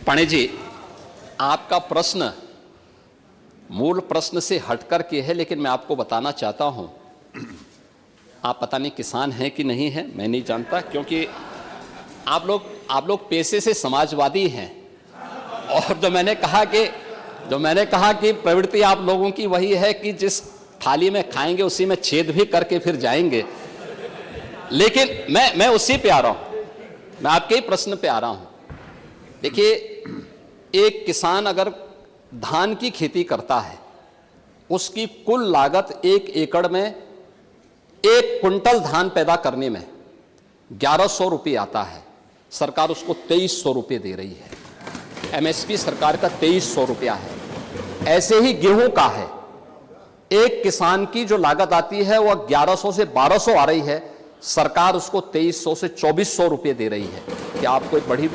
पाणे जी, आपका प्रश्न मूल प्रश्न से हटकर के है, लेकिन मैं आपको बताना चाहता हूं, आप पता नहीं किसान हैं कि नहीं है, मैं नहीं जानता, क्योंकि आप लोग पेशे से समाजवादी हैं। और जो मैंने कहा कि प्रवृत्ति आप लोगों की वही है कि जिस थाली में खाएंगे उसी में छेद भी करके फिर जाएंगे। लेकिन मैं उसी पे आ रहा हूं, मैं आपके ही प्रश्न पे आ रहा हूं। देखिए, एक किसान अगर धान की खेती करता है, उसकी कुल लागत 1 एकड़ में 1 कुंटल धान पैदा करने में 1100 रुपये आता है। सरकार उसको 2300 रुपये दे रही है। एमएसपी सरकार का 2300 रुपया है। ऐसे ही गेहूं का है, एक किसान की जो लागत आती है वह 1100 से 1200 आ रही है, सरकार उसको 2300 से 2400 रुपये दे रही है। क्या आपको एक बड़ी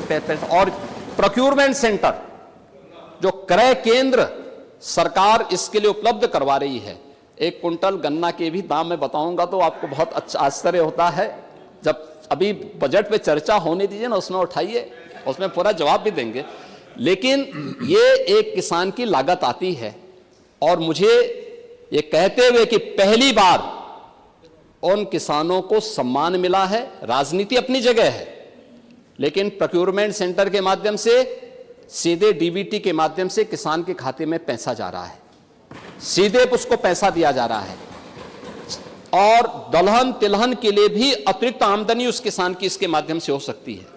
और प्रोक्यूरमेंट सेंटर, जो क्रय केंद्र सरकार इसके लिए उपलब्ध करवा रही है। 1 कुंटल गन्ना के भी दाम मैं बताऊंगा तो आपको बहुत अच्छा आश्चर्य होता है। जब अभी बजट पे चर्चा होने दीजिए ना, उसमें उठाइए, उसमें पूरा जवाब भी देंगे। लेकिन ये एक किसान की लागत आती है, और मुझे ये कहते हुए कि पहली बार उन किसानों को सम्मान मिला है। राजनीति अपनी जगह है, लेकिन प्रोक्यूरमेंट सेंटर के माध्यम से, सीधे डीबीटी के माध्यम से किसान के खाते में पैसा जा रहा है, सीधे उसको पैसा दिया जा रहा है। और दलहन तिलहन के लिए भी अतिरिक्त आमदनी उस किसान की इसके माध्यम से हो सकती है।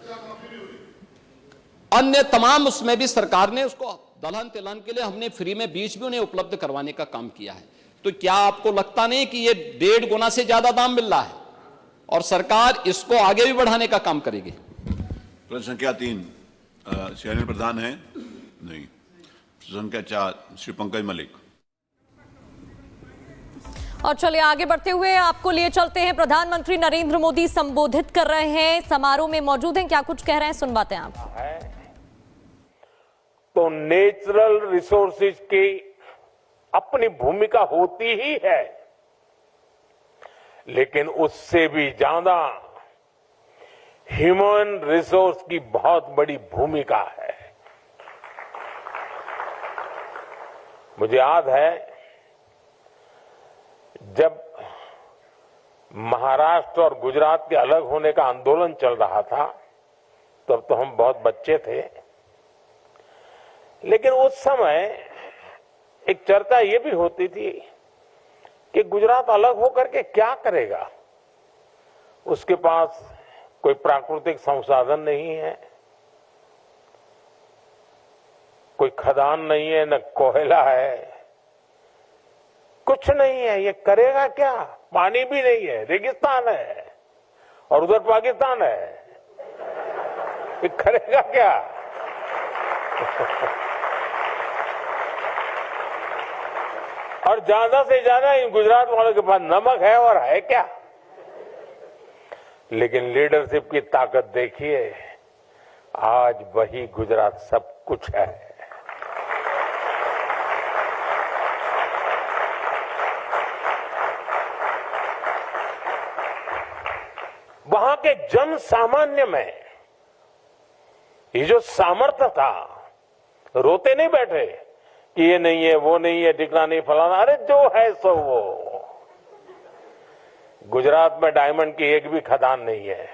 अन्य तमाम उसमें भी सरकार ने उसको दलहन तिलहन के लिए हमने फ्री में बीज भी उन्हें उपलब्ध करवाने का काम किया है। तो क्या आपको लगता नहीं कि ये 1.5 गुना से ज्यादा दाम मिल रहा है, और सरकार इसको आगे भी बढ़ाने का काम करेगी? प्रश्न संख्या 3 श्री प्रधान है नहीं। प्रश्न संख्या 4 श्री पंकज मलिक। और चलिए आगे बढ़ते हुए आपको लिए चलते हैं। प्रधानमंत्री नरेंद्र मोदी संबोधित कर रहे हैं, समारोह में मौजूद हैं, क्या कुछ कह रहे हैं सुनवाते हैं आप। तो नेचुरल रिसोर्सेज की अपनी भूमिका होती ही है, लेकिन उससे भी ज्यादा ह्यूमन रिसोर्स की बहुत बड़ी भूमिका है। मुझे याद है जब महाराष्ट्र और गुजरात के अलग होने का आंदोलन चल रहा था, तब तो हम बहुत बच्चे थे, लेकिन उस समय एक चर्चा ये भी होती थी कि गुजरात अलग होकर के क्या करेगा। उसके पास कोई प्राकृतिक संसाधन नहीं है, कोई खदान नहीं है, न कोयला है, कुछ नहीं है, ये करेगा क्या? पानी भी नहीं है, रेगिस्तान है, और उधर पाकिस्तान है, ये करेगा क्या? और ज्यादा से ज्यादा इन गुजरात वालों के पास नमक है, और है क्या? लेकिन लीडरशिप की ताकत देखिए, आज वही गुजरात सब कुछ है। वहां के जन सामान्य में ये जो सामर्थ्य था, रोते नहीं बैठे कि ये नहीं है, वो नहीं है, ठिकाना नहीं, फलाना, अरे जो है सो वो। गुजरात में डायमंड की एक भी खदान नहीं है,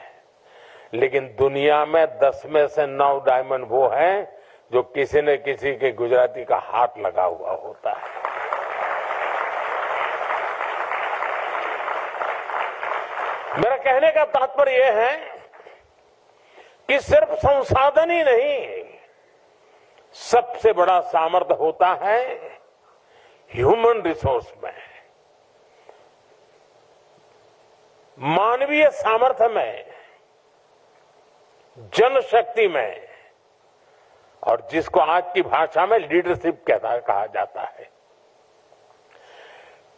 लेकिन दुनिया में 10 में से 9 डायमंड वो हैं जो किसी न किसी के गुजराती का हाथ लगा हुआ होता है। मेरा कहने का तात्पर्य यह है कि सिर्फ संसाधन ही नहीं, सबसे बड़ा सामर्थ्य होता है ह्यूमन रिसोर्स में, मानवीय सामर्थ्य में, जनशक्ति में, और जिसको आज की भाषा में लीडरशिप कहा जाता है।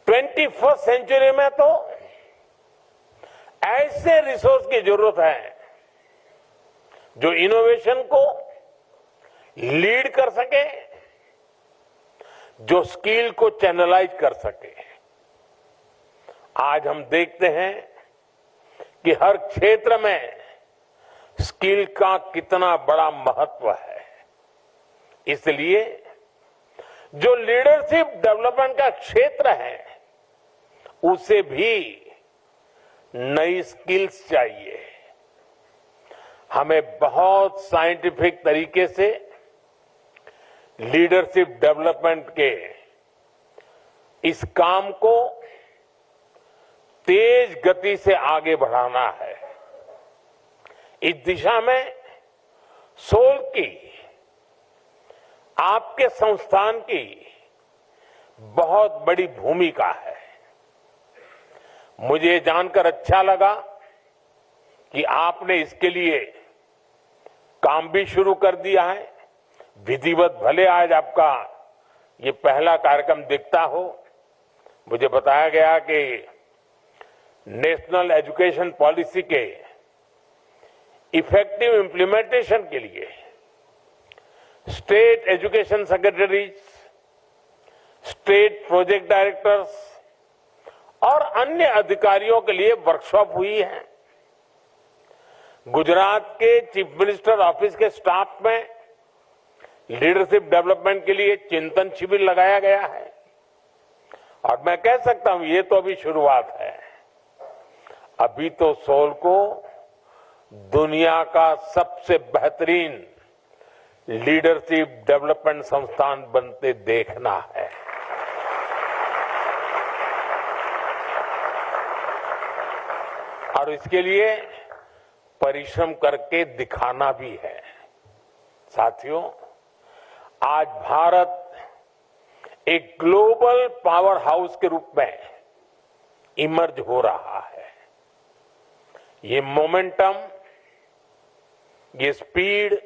21वीं सेंचुरी में तो ऐसे रिसोर्स की जरूरत है जो इनोवेशन को लीड कर सके, जो स्किल को चैनलाइज कर सके। आज हम देखते हैं कि हर क्षेत्र में स्किल का कितना बड़ा महत्व है। इसलिए जो लीडरशिप डेवलपमेंट का क्षेत्र है उसे भी नई स्किल्स चाहिए। हमें बहुत साइंटिफिक तरीके से लीडरशिप डेवलपमेंट के इस काम को तेज गति से आगे बढ़ाना है। इस दिशा में सोल की, आपके संस्थान की बहुत बड़ी भूमिका है। मुझे जानकर अच्छा लगा कि आपने इसके लिए काम भी शुरू कर दिया है। विधिवत भले आज आपका ये पहला कार्यक्रम दिखता हो, मुझे बताया गया कि नेशनल एजुकेशन पॉलिसी के इफेक्टिव इंप्लीमेंटेशन के लिए state education secretaries, state project directors और अन्य अधिकारियों के लिए वर्कशॉप हुई है। गुजरात के चीफ मिनिस्टर ऑफिस के स्टाफ में लीडरशिप डेवलपमेंट के लिए चिंतन शिविर लगाया गया है। और मैं कह सकता हूं ये तो अभी शुरुआत है। अभी तो सोल को दुनिया का सबसे बेहतरीन लीडरशिप डेवलपमेंट संस्थान बनते देखना है। और इसके लिए परिश्रम करके दिखाना भी है। साथियों, आज भारत एक ग्लोबल पावर हाउस के रूप में इमर्ज हो रहा है। ये मोमेंटम, ये स्पीड